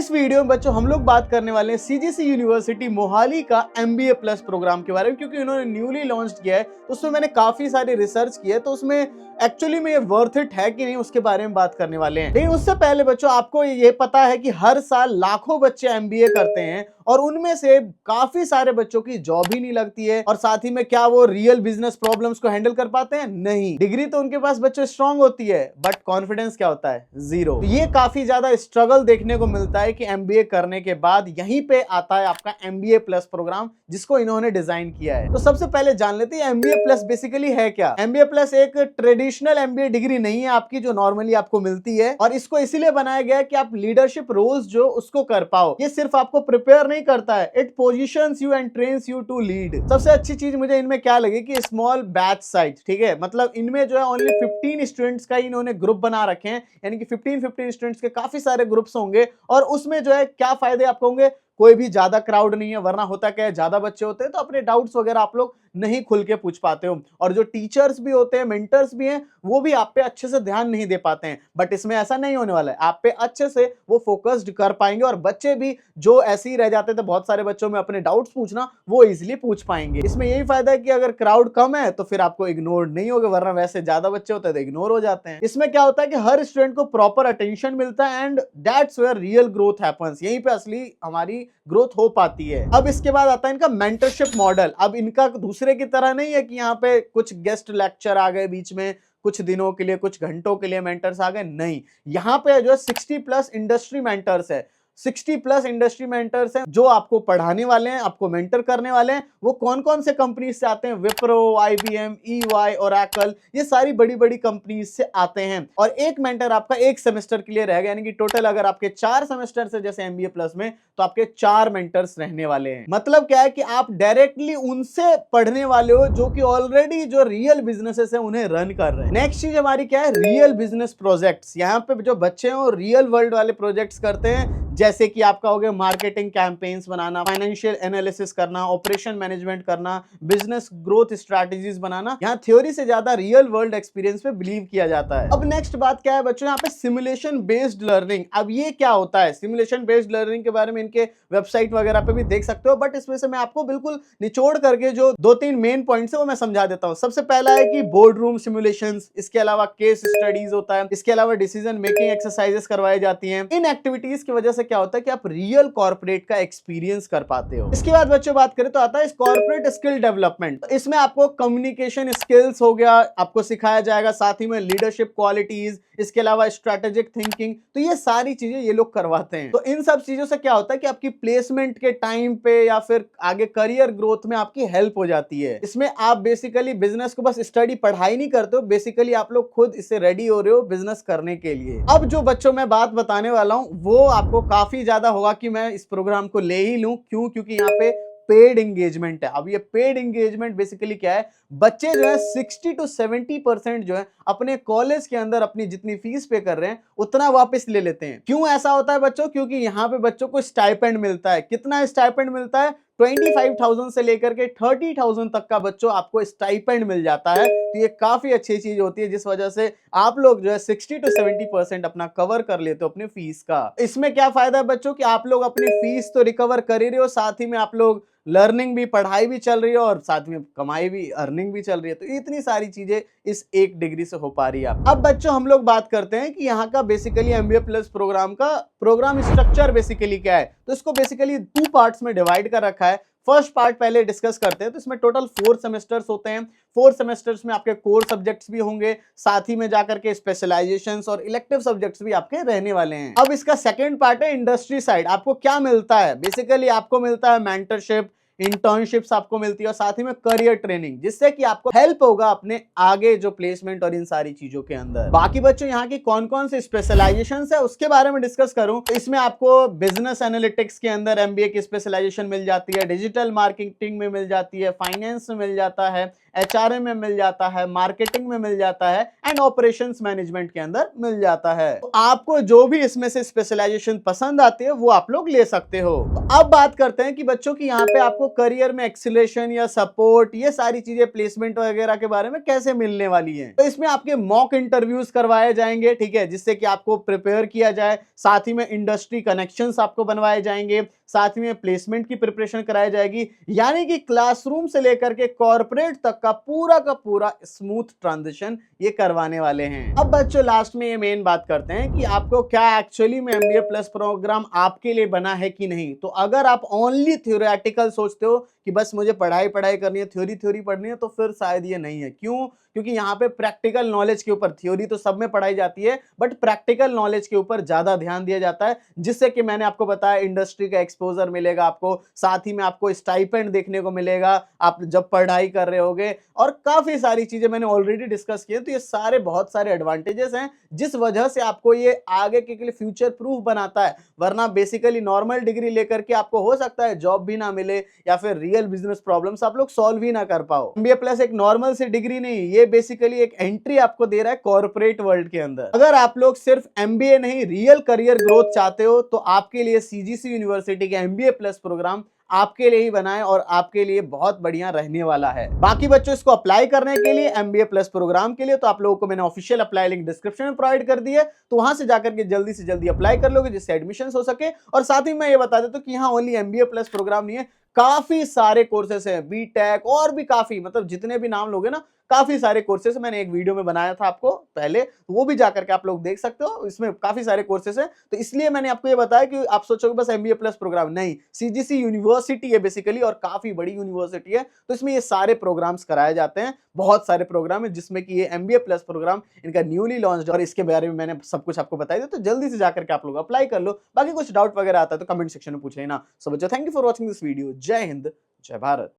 इस वीडियो में बच्चों हम लोग बात करने वाले हैं सीजीसी यूनिवर्सिटी मोहाली का एमबीए प्लस प्रोग्राम के बारे में, क्योंकि इन्होंने न्यूली लॉन्च किया है। तो उसमें मैंने काफी सारी रिसर्च की है, तो उसमें एक्चुअली में ये वर्थ इट है कि नहीं उसके बारे में बात करने वाले हैं। लेकिन उससे पहले बच्चों आपको ये पता है कि हर साल लाखों बच्चे एमबीए करते हैं और उनमें से काफी सारे बच्चों की जॉब ही नहीं लगती है। और साथ ही में क्या वो रियल बिजनेस प्रॉब्लम्स को हैंडल कर पाते हैं? नहीं। डिग्री तो उनके पास बच्चों स्ट्रांग होती है, बट कॉन्फिडेंस क्या होता है? जीरो। तो ये काफी ज्यादा स्ट्रगल देखने को मिलता है कि एमबीए करने के बाद यहीं पे आता है आपका एमबीए प्लस प्रोग्राम, जिसको इन्होंने डिजाइन किया है। तो सबसे पहले जान लेते हैं एमबीए प्लस बेसिकली है क्या। एमबीए प्लस एक ट्रेडिशनल एमबीए डिग्री नहीं है आपकी जो नॉर्मली आपको मिलती है, और इसको इसीलिए बनाया गया है कि आप लीडरशिप रोल्स जो उसको कर पाओ। ये सिर्फ आपको प्रिपेयर नहीं करता है, it positions you and trains you to lead. सबसे अच्छी चीज मुझे इनमें क्या लगी कि स्मॉल बैच साइज, ठीक है, मतलब इनमें जो है ओनली 15 स्टूडेंट्स का इन्होंने ग्रुप बना रखे हैं, यानी कि 15 स्टूडेंट्स के काफी सारे ग्रुप्स होंगे। और उसमें जो है क्या फायदे आपको होंगे, कोई भी ज्यादा क्राउड नहीं है, वरना होता क्या है ज्यादा बच्चे होते हैं तो अपने डाउट्स वगैरह आप लोग नहीं खुल के पूछ पाते हो, और जो टीचर्स भी होते हैं, मेंटर्स भी हैं, वो भी आप पे अच्छे से ध्यान नहीं दे पाते हैं। बट इसमें ऐसा नहीं होने वाला है, आप पे अच्छे से वो फोकस्ड कर पाएंगे, और बच्चे भी जो ऐसे ही रह जाते थे बहुत सारे बच्चों में अपने डाउट्स पूछना, वो इजीली पूछ पाएंगे। इसमें यही फायदा है कि अगर क्राउड कम है तो फिर आपको इग्नोर नहीं होगा, वरना वैसे ज्यादा बच्चे होते हैं तो इग्नोर हो जाते हैं। इसमें क्या होता है कि हर स्टूडेंट को प्रॉपर अटेंशन मिलता है, and that's where real growth happens. यहीं पे असली हमारी ग्रोथ हो पाती है। अब इसके बाद आता है इनका मेंटरशिप मॉडल। अब इनका दूसरे की तरह नहीं है कि यहाँ पे कुछ गेस्ट लेक्चर आ गए बीच में, कुछ दिनों के लिए, कुछ घंटों के लिए मेंटर्स आ गए, नहीं। यहाँ पे जो 60+ इंडस्ट्री मेंटर्स है, 60+ इंडस्ट्री मेंटर्स हैं जो आपको पढ़ाने वाले हैं, आपको मेंटर करने वाले हैं। वो कौन कौन से कंपनीज से आते हैं? विप्रो, आईबीएम, ईवाई, ओरेकल, ये सारी बड़ी बड़ी कंपनीज से आते हैं। और एक मेंटर आपका एक सेमेस्टर के लिए रहेगा, यानी कि टोटल अगर आपके 4 सेमेस्टर से जैसे एमबीए प्लस में, तो आपके 4 मेंटर्स रहने वाले हैं। मतलब क्या है कि आप डायरेक्टली उनसे पढ़ने वाले हो जो कि ऑलरेडी जो रियल बिजनेसेस है उन्हें रन कर रहे हैं। नेक्स्ट चीज हमारी क्या है? Real business projects. यहाँ पे जो बच्चे हैं वो रियल वर्ल्ड वाले प्रोजेक्ट्स करते हैं, जैसे कि आपका हो गया मार्केटिंग कैंपेन्स बनाना, फाइनेंशियल एनालिसिस करना, ऑपरेशन मैनेजमेंट करना, बिजनेस ग्रोथ स्ट्रैटेजीज बनाना। यहाँ थ्योरी से ज्यादा रियल वर्ल्ड एक्सपीरियंस पे बिलीव किया जाता है। अब नेक्स्ट बात क्या है बच्चों, यहाँ पे सिमुलेशन बेस्ड लर्निंग। अब ये क्या होता है? सिमुलेशन बेस्ड लर्निंग के बारे में इनके वेबसाइट वगैरह पे भी देख सकते हो, बट इसमें से मैं आपको बिल्कुल निचोड़ करके जो 2-3 मेन पॉइंट्स है वो मैं समझा देता हूँ। सबसे पहला है कि बोर्ड रूम सिमुलेशंस, इसके अलावा केस स्टडीज होता है, इसके अलावा डिसीजन मेकिंग एक्सरसाइजेस करवाई जाती हैं। इन एक्टिविटीज की वजह से क्या होता है कि आप रियल कॉर्पोरेट का एक्सपीरियंस कर पाते हो। इसके बाद बच्चों बात करें तो आता है कॉर्पोरेट स्किल डेवलपमेंट। इसमें आपको कम्युनिकेशन स्किल्स हो गया, आपको सिखाया जाएगा, साथ ही में लीडरशिप क्वालिटीज, इसके अलावा स्ट्रेटेजिक थिंकिंग, तो ये सारी चीजें ये लोग करवाते हैं। तो इन सब चीजों से क्या होता है कि आपकी प्लेसमेंट के टाइम पे या फिर आगे करियर ग्रोथ में आपकी हेल्प हो जाती है। इसमें आप बेसिकली बिजनेस को बस स्टडी पढ़ाई नहीं करते हो, बेसिकली आप लोग खुद इससे रेडी हो रहे हो बिजनेस करने के लिए। अब जो बच्चों मैं बात बताने वाला हूं वो आपको काफी ज्यादा होगा कि मैं इस प्रोग्राम को ले ही लूं, क्यों? क्योंकि यहाँ पे पेड एंगेजमेंट है। अब ये पेड एंगेजमेंट बेसिकली क्या है, बच्चे जो है 60 to 70% जो है अपने कॉलेज के अंदर अपनी जितनी फीस पे कर रहे हैं उतना वापस ले लेते हैं। क्यों ऐसा होता है बच्चों? क्योंकि यहाँ पे बच्चों को स्टाइपेंड मिलता है। कितना स्टाइपेंड मिलता है? 25,000 से लेकर के 30,000 तक का बच्चों आपको स्टाइपेंड मिल जाता है। तो ये काफी अच्छी चीज होती है, जिस वजह से आप लोग जो है 60 to 70% अपना कवर कर लेते हो अपने फीस का। इसमें क्या फायदा है बच्चों कि आप लोग अपनी फीस तो रिकवर कर ही रहे हो, साथ ही में आप लोग लर्निंग भी, पढ़ाई भी चल रही है, और साथ में कमाई भी, अर्निंग भी चल रही है। तो इतनी सारी चीजें इस एक डिग्री से हो पा रही है। अब बच्चों हम लोग बात करते हैं कि यहाँ का बेसिकली एमबीए प्लस प्रोग्राम का प्रोग्राम स्ट्रक्चर बेसिकली क्या है। तो इसको बेसिकली 2 पार्ट्स में डिवाइड कर रखा है। फर्स्ट पार्ट पहले डिस्कस करते हैं। तो इसमें टोटल 4 सेमेस्टर्स होते हैं। 4 सेमेस्टर्स में आपके कोर सब्जेक्ट्स भी होंगे, साथ ही में जाकर के स्पेशलाइजेशंस और इलेक्टिव सब्जेक्ट्स भी आपके रहने वाले हैं। अब इसका सेकंड पार्ट है इंडस्ट्री साइड। आपको क्या मिलता है? बेसिकली आपको मिलता है मेंटरशिप, इंटर्नशिप्स आपको मिलती है, और साथ ही में करियर ट्रेनिंग, जिससे कि आपको हेल्प होगा अपने आगे जो प्लेसमेंट और इन सारी चीजों के अंदर। बाकी बच्चों यहाँ की कौन कौन से स्पेशलाइजेशन है उसके बारे में डिस्कस करूं तो इसमें आपको बिजनेस एनालिटिक्स के अंदर एमबीए की स्पेशलाइजेशन मिल जाती है, डिजिटल मार्केटिंग में मिल जाती है, फाइनेंस में मिल जाता है, HRM में मिल जाता है, मार्केटिंग में मिल जाता है एंड ऑपरेशंस मैनेजमेंट के अंदर मिल जाता है। तो आपको जो भी इसमें से स्पेशलाइजेशन पसंद आती है वो आप लोग ले सकते हो। तो अब बात करते हैं कि बच्चों की यहाँ पे आपको करियर में एक्सीलरेशन या सपोर्ट, ये सारी चीजें प्लेसमेंट वगैरह के बारे में कैसे मिलने वाली है। तो इसमें आपके मॉक इंटरव्यूज करवाए जाएंगे, ठीक है, जिससे कि आपको प्रिपेयर किया जाए, साथ ही में इंडस्ट्री कनेक्शंस आपको बनवाए जाएंगे, साथ ही में प्लेसमेंट की प्रिपरेशन कराई जाएगी, यानी कि क्लासरूम से लेकर के कॉर्पोरेट तक का पूरा स्मूथ ट्रांजिशन ये करवाने वाले हैं। अब बच्चों लास्ट में ये मेन बात करते हैं कि आपको क्या एक्चुअली में MBA प्लस प्रोग्राम आपके लिए बना है कि नहीं। तो अगर आप ओनली थ्योरेटिकल सोचते हो कि बस मुझे पढ़ाई करनी है, थ्योरी पढ़नी है, तो फिर शायद ये नहीं है। क्यों? क्योंकि यहाँ पे प्रैक्टिकल नॉलेज के ऊपर, थ्योरी तो सब में पढ़ाई जाती है बट प्रैक्टिकल नॉलेज के ऊपर ज्यादा ध्यान दिया जाता है, जिससे कि मैंने आपको बताया इंडस्ट्री का एक्सपोजर मिलेगा आपको, साथ ही में आपको स्टाइपेंड देखने को मिलेगा आप जब पढ़ाई कर रहे होगे, और काफी सारी चीजें मैंने ऑलरेडी डिस्कस की है। तो ये सारे बहुत सारे एडवांटेजेस हैं जिस वजह से आपको ये आगे के लिए फ्यूचर प्रूफ बनाता है। वरना बेसिकली नॉर्मल डिग्री लेकर के आपको हो सकता है जॉब भी ना मिले या फिर रियल बिजनेस प्रॉब्लम्स आप लोग सॉल्व ही ना कर पाओ। MBA प्लस एक नॉर्मल सी डिग्री नहीं, ये बेसिकली एक एंट्री आपको दे रहा है कॉर्पोरेट वर्ल्ड के अंदर। अगर आप लोग सिर्फ MBA नहीं रियल करियर ग्रोथ चाहते हो तो आपके लिए CGC यूनिवर्सिटी के MBA प्लस प्रोग्राम आपके लिए ही बनाए और आपके लिए बहुत बढ़िया रहने वाला है। बाकी बच्चों इसको अप्लाई करने के लिए MBA प्लस प्रोग्राम के लिए तो आप लोगों को मैंने ऑफिशियल अप्लाई लिंक डिस्क्रिप्शन में प्रोवाइड कर दी है, तो वहां से जाकर के जल्दी से जल्दी अप्लाई कर लोगे जिससे एडमिशन हो सके। और साथ ही मैं ये बता देता हूं कि यहाँ ओनली MBA प्लस प्रोग्राम नहीं है, काफी सारे कोर्सेस हैं, बीटेक और भी काफी, मतलब जितने भी नाम लोगे ना, काफी सारे कोर्सेस मैंने एक वीडियो में बनाया था आपको पहले, तो वो भी जाकर के आप लोग देख सकते हो, इसमें काफी सारे कोर्सेस हैं। तो इसलिए मैंने आपको ये बताया कि आप सोचोगे बस MBA प्लस प्रोग्राम, नहीं, CGC यूनिवर्सिटी है बेसिकली और काफी बड़ी यूनिवर्सिटी है, तो इसमें ये सारे प्रोग्राम्स कराए जाते हैं, बहुत सारे प्रोग्राम है जिसमें कि ये MBA प्लस प्रोग्राम इनका न्यूली लॉन्च, और इसके बारे में मैंने सब कुछ आपको बताया, तो जल्दी से जाकर के आप लोग अप्लाई कर लो। बाकी कुछ डाउट वगैरह आता है तो कमेंट सेक्शन में पूछ लेना। सो बच्चों, thank you for watching this video. जय हिंद, जय भारत।